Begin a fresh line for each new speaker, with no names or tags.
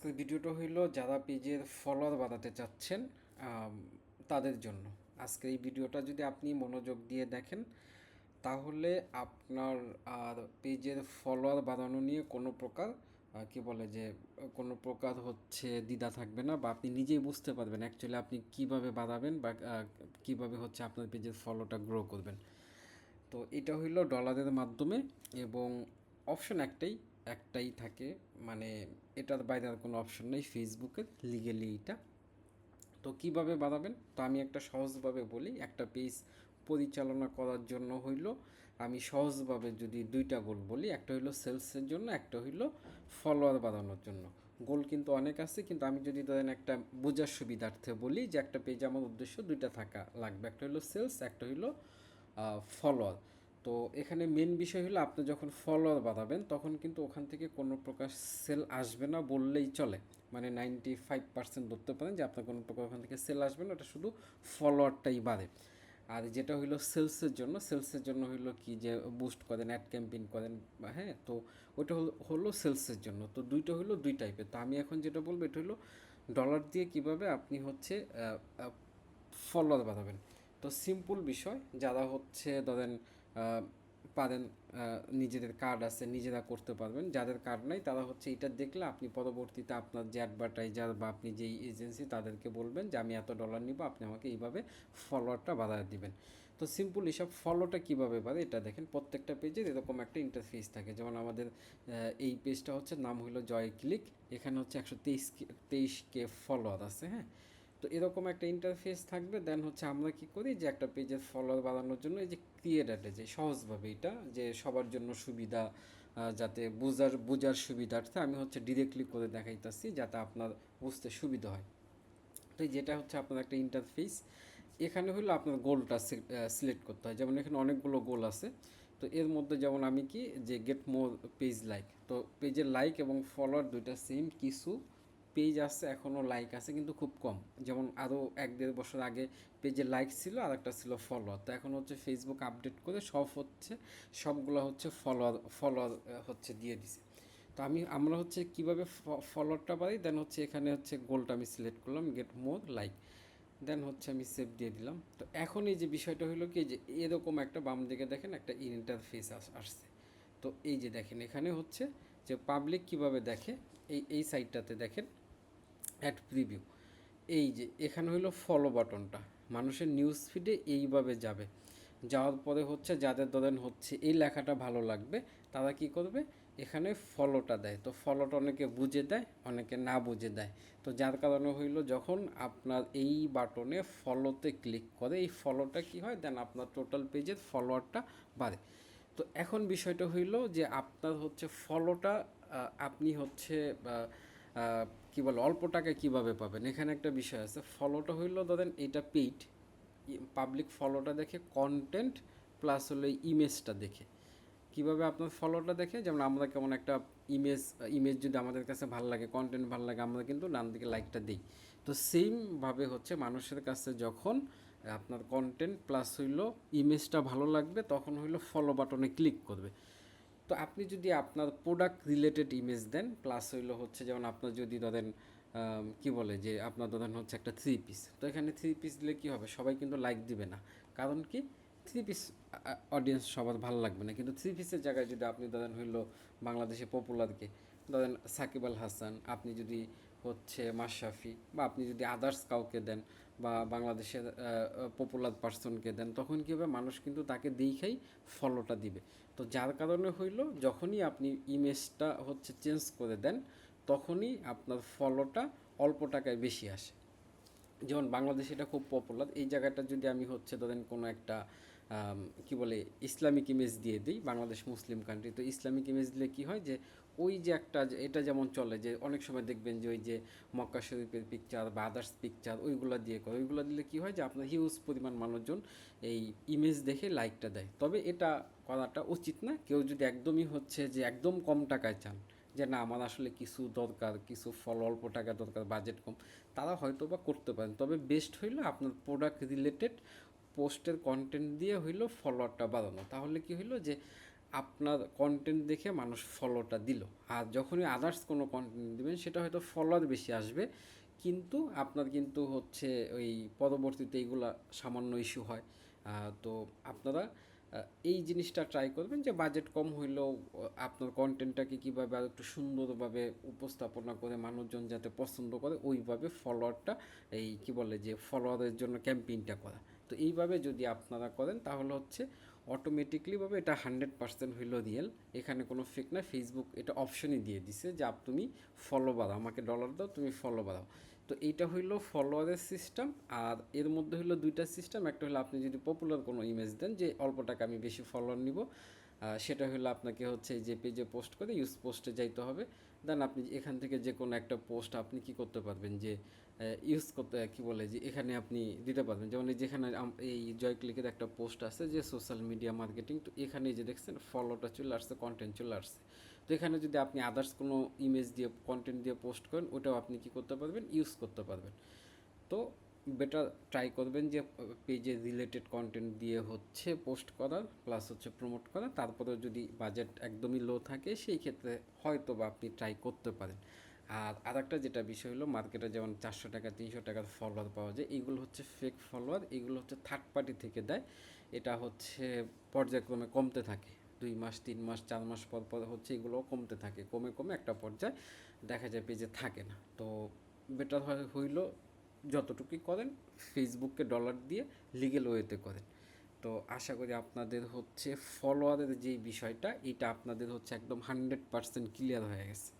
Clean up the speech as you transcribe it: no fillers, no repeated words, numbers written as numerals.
আজকের ভিডিওটা হইলো যারা পেজের ফলোয়ার বাড়াতে চাচ্ছেন আম, তাদের জন্য। আজকের এই ভিডিওটা যদি আপনি মনোযোগ দিয়ে দেখেন তাহলে আপনার আর পেজের ফলোয়ার বাড়ানো নিয়ে কোনো প্রকার কি বলে যে কোনো প্রকার হচ্ছে দ্বিধা থাকবে না, বা আপনি নিজেই বুঝতে পারবেন অ্যাকচুয়ালি আপনি কিভাবে বাড়াবেন বা কিভাবে হচ্ছে আপনার পেজের ফলোটা গ্রো করবেন। তো এটা হইলো ডলারের মাধ্যমে, এবং অপশন একটাই একটাই থাকে, মানে এটার বাইরে আর কোনো অপশন নেই ফেসবুকের লিগেলি এটা। তো কিভাবে বাড়াবেন, তো আমি একটা সহজভাবে বলি। একটা পেজ পরিচালনা করার জন্য হইলো আমি সহজভাবে যদি দুইটা গোল বলি, একটা হইলো সেলসের জন্য, একটা হইলো ফলোয়ার বাড়ানোর জন্য। গোল কিন্তু অনেক আছে, কিন্তু আমি যদি ধরেন একটা বোঝার সুবিধার্থে বলি যে একটা পেজে আমার উদ্দেশ্য দুইটা থাকা লাগবে, একটা হইলো সেলস, একটা হইলো ফলোয়ার। তো এখানে মেন বিষয় হলো আপনি যখন ফলোয়ার বাড়াবেন তখন কিন্তু ওখান থেকে কোনো প্রকার সেল আসবে না বললেই চলে। মানে 95% ধরতে পারেন যে আপনার কোনো প্রকার ওখান থেকে সেল আসবে না, ওটা শুধু ফলোয়ারটাই বাড়ে। আর যেটা হইলো সেলসের জন্য হইলো কি যে বুস্ট করেন, অ্যাড ক্যাম্পেইন করেন, হ্যাঁ, তো ওটা হলো সেলসের জন্য। তো দুইটা হইলো দুই টাইপের। তো আমি এখন যেটা বলবো এটা হলো ডলার দিয়ে কিভাবে আপনি হচ্ছে ফলোয়ার বাড়াবেন। তো সিম্পল বিষয়, যারা হচ্ছে ধরেন পারেন, নিজেদের কার্ড আছে নিজেরা করতে পারবেন, যাদের কার্ড নাই তারা হচ্ছে এটা দেখলে আপনি পরবর্তীতে আপনার যে অ্যাডভার্টাইজার বা আপনি যেই এজেন্সি তাদেরকে বলবেন যে আমি এত ডলার নিব, আপনি আমাকে এইভাবে ফলোয়ারটা বাড়ায় দিবেন। তো সিম্পল হিসাব ফলোটা কীভাবে বাড়ে এটা দেখেন। প্রত্যেকটা পেজের এরকম একটা ইন্টারফেস থাকে, যেমন আমাদের এই পেজটা হচ্ছে নাম হলো জয় ক্লিক, এখানে হচ্ছে 123K ফলোয়ার আছে, হ্যাঁ। তো এরকম একটা ইন্টারফেস থাকবে। দেন হচ্ছে আমরা কি করি যে একটা পেজের ফলোয়ার বাড়ানোর জন্য এই যে ক্রিয়েটারে যে সহজভাবে এটা যে সবার জন্য সুবিধা, যাতে বোঝার সুবিধার্থে আমি হচ্ছে ডিরেক্টলি করে দেখাইতেছি যাতে আপনার বুঝতে সুবিধা হয়। তো যেটা হচ্ছে আপনার একটা ইন্টারফেস, এখানে হলো আপনার গোলটা সিলেক্ট করতে হয়। যেমন এখানে অনেকগুলো গোল আছে, তো এর মধ্যে যেমন আমি কি যে গেট মোর পেজ লাইক, তো পেজের লাইক এবং ফলোয়ার দুইটা সেম, কিছু পেজ আছে এখনও লাইক আছে কিন্তু খুব কম। যেমন আরও 1-1.5 বছর আগে পেজে লাইক ছিল আর একটা ছিল ফলোয়ার, তো এখন হচ্ছে ফেসবুক আপডেট করে সবগুলো হচ্ছে ফলোয়ার হচ্ছে দিয়ে দিছে। তো আমরা হচ্ছে কীভাবে ফলোয়ারটা পাই, দেন হচ্ছে এখানে হচ্ছে গোলটা আমি সিলেক্ট করলাম গেট মোর লাইক, দেন হচ্ছে আমি সেভ দিয়ে দিলাম। তো এখন এই যে বিষয়টা হলো কি যে এরকম একটা বাম দিকে দেখেন একটা ইন্টারফেস আসছে। তো এই যে দেখেন এখানে হচ্ছে যে পাবলিক কিভাবে দেখে, এই সাইটটাতে দেখেন অ্যাড প্রিভিউ, এই যে এখানে হলো ফলো বাটনটা মানুষের নিউজ ফিডে এইভাবে যাবে। যাওয়ার পরে হচ্ছে যাদের ধরেন হচ্ছে এই লেখাটা ভালো লাগবে তারা কি করবে, এখানে ফলোটা দেয়। তো ফলোটা অনেকে বুঝে দেয়, অনেকে না বুঝে দেয়। তো যার কারণে হইলো যখন আপনার এই বাটনে ফলোতে ক্লিক করে এই ফলোটা কি হয়, দেন আপনার টোটাল পেজের ফলোয়ারটা বাড়ে। তো এখন বিষয়টা হইলো যে আপনার হচ্ছে ফলোটা আপনি হচ্ছে কী বলে অল্প টাকায় কীভাবে পাবেন, এখানে একটা বিষয় আছে। ফলোটা হইলো ধরেন এটা পেইড, পাবলিক ফলোটা দেখে কন্টেন্ট প্লাস হলো ইমেজটা দেখে। কীভাবে আপনার ফলোটা দেখে, যেমন আমরা কেমন একটা ইমেজ ইমেজ যদি আমাদের কাছে ভালো লাগে, কন্টেন্ট ভালো লাগে, আমরা কিন্তু ডান দিকে লাইকটা দিই। তো সেমভাবে হচ্ছে মানুষের কাছে যখন আপনার কন্টেন্ট প্লাস হইলো ইমেজটা ভালো লাগবে তখন হইলো ফলো বাটনে ক্লিক করবে। তো আপনি যদি আপনার প্রোডাক্ট রিলেটেড ইমেজ দেন, প্লাস হইলো হচ্ছে যেমন আপনার যদি ধরেন কি বলে যে আপনার ধরেন হচ্ছে একটা থ্রি পিস, তো এখানে থ্রি পিস দিলে কী হবে, সবাই কিন্তু লাইক দিবে না। কারণ কি, থ্রি পিস অডিয়েন্স সবার ভালো লাগবে না। কিন্তু থ্রি পিসের জায়গায় যদি আপনি ধরেন হইলো বাংলাদেশে পপুলারকে ধরেন সাকিব আল হাসান, আপনি যদি হচ্ছে মাশরাফি, বা আপনি যদি আদার্স কাউকে দেন বা বাংলাদেশের পপুলার পার্সনকে দেন, তখন কী হবে, মানুষ কিন্তু তাকে দেখেই ফলোটা দিবে। তো যার কারণে হইলো যখনই আপনি ইমেজটা হচ্ছে চেঞ্জ করে দেন তখনই আপনার ফলোটা অল্প টাকায় বেশি আসে। যেমন বাংলাদেশে এটা খুব পপুলার, এই জায়গাটা যদি আমি হচ্ছে ধরেন কোনো একটা কি বলে ইসলামিক ইমেজ দিয়ে দিই, বাংলাদেশ মুসলিম কান্ট্রি, তো ইসলামিক ইমেজ দিলে কী হয় যে ওই যে একটা এটা যেমন চলে যে অনেক সময় দেখবেন যে ওই যে মক্কা শরীফের পিকচার বা আদার্স পিকচার ওইগুলো দিয়ে করে, ওইগুলো দিলে কী হয় যে আপনার হিউজ পরিমাণ মানুষজন এই ইমেজ দেখে লাইকটা দেয়। তবে এটা করাটা উচিত না। কেউ যদি একদমই হচ্ছে যে একদম কম টাকায় চান, যে না আমার আসলে কিছু দরকার, কিছু ফলো অল্প টাকা দরকার, বাজেট কম, তারা হয়তো বা করতে পারেন। তবে বেস্ট হইলো আপনার প্রোডাক্ট রিলেটেড পোস্টের কন্টেন্ট দিয়ে হইলো ফলোয়ারটা বাড়ানো। তাহলে কি হইলো যে আপনার কন্টেন্ট দেখে মানুষ ফলোটা দিল। আর যখনই আদার্স কোনো কন্টেন্ট দিবেন সেটা হয়তো ফলোয়ার বেশি আসবে, কিন্তু আপনার কিন্তু হচ্ছে ওই পরবর্তীতে এইগুলা সামান্য ইস্যু হয়। তো আপনারা এই জিনিসটা ট্রাই করবেন যে বাজেট কম হইলেও আপনার কন্টেন্টটাকে কীভাবে আর একটু সুন্দরভাবে উপস্থাপনা করে মানুষজন যাতে পছন্দ করে ওইভাবে ফলোয়ারটা এই কি বলে যে ফলোয়ারের জন্য ক্যাম্পেইনটা করা। তো এইভাবে যদি আপনারা করেন তাহলে হচ্ছে অটোমেটিকলিভাবে এটা 100% হইল রিয়েল, এখানে কোনো ফেক না। ফেসবুক এটা অপশনই দিয়ে দিছে যে তুমি ফলো বাড়াও, আমাকে ডলার দাও, তুমি ফলো বাড়াও। তো এইটা হইলো ফলোয়ারের সিস্টেম। আর এর মধ্যে হইলো দুইটা সিস্টেম, একটা হলো আপনি যদি পপুলার কোনো ইমেজ দেন যে অল্প টাকা আমি বেশি ফলোয়ার নিব, সেটা হলো আপনাকে হচ্ছে যে পেজে পোস্ট করে ইউজ পোস্টে যাইতে হবে। দেন আপনি এখান থেকে যে কোনো একটা পোস্ট আপনি কি করতে পারবেন যে ইউজ করতে কি বলে যে এখানে আপনি দিতে পারবেন। যেমন এই যেখানে এই জয় ক্লিকের একটা পোস্ট আছে যে সোশ্যাল মিডিয়া মার্কেটিং, তো এখানে যে দেখছেন ফলোটা চলে আসছে, কন্টেন্ট চলে আসছে। তো এখানে যদি আপনি আদার্স কোনো ইমেজ দিয়ে কন্টেন্ট দিয়ে পোস্ট করেন ওটাও আপনি কি করতে পারবেন, ইউজ করতে পারবেন। তো বেটার ট্রাই করবেন যে পেজে রিলেটেড কন্টেন্ট দিয়ে হচ্ছে পোস্ট করার, প্লাস হচ্ছে প্রমোট করা। তারপরেও যদি বাজেট একদমই লো থাকে সেই ক্ষেত্রে হয়তো বা আপনি ট্রাই করতে পারেন। আর আরেকটা যেটা বিষয় হলো, মার্কেটে যেমন 400 টাকা 300 টাকার ফলোয়ার পাওয়া যায়, এইগুলো হচ্ছে ফেক ফলোয়ার, এগুলো হচ্ছে থার্ড পার্টি থেকে দেয়। এটা হচ্ছে পর্যায়ক্রমে কমতে থাকে, 2 মাস 3 মাস 4 মাস পর পর হচ্ছে এগুলো কমতে থাকে, কমে কমে একটা পর্যায়ে দেখা যায় পেজে থাকে না। তো বেটার হইলো যতটুকুই করেন ফেসবুককে ডলার দিয়ে লিগেল ওয়েতে করেন। তো আশা করি আপনাদের হচ্ছে ফলোয়ারের যেই বিষয়টা এটা আপনাদের হচ্ছে একদম 100% ক্লিয়ার হয়ে গেছে।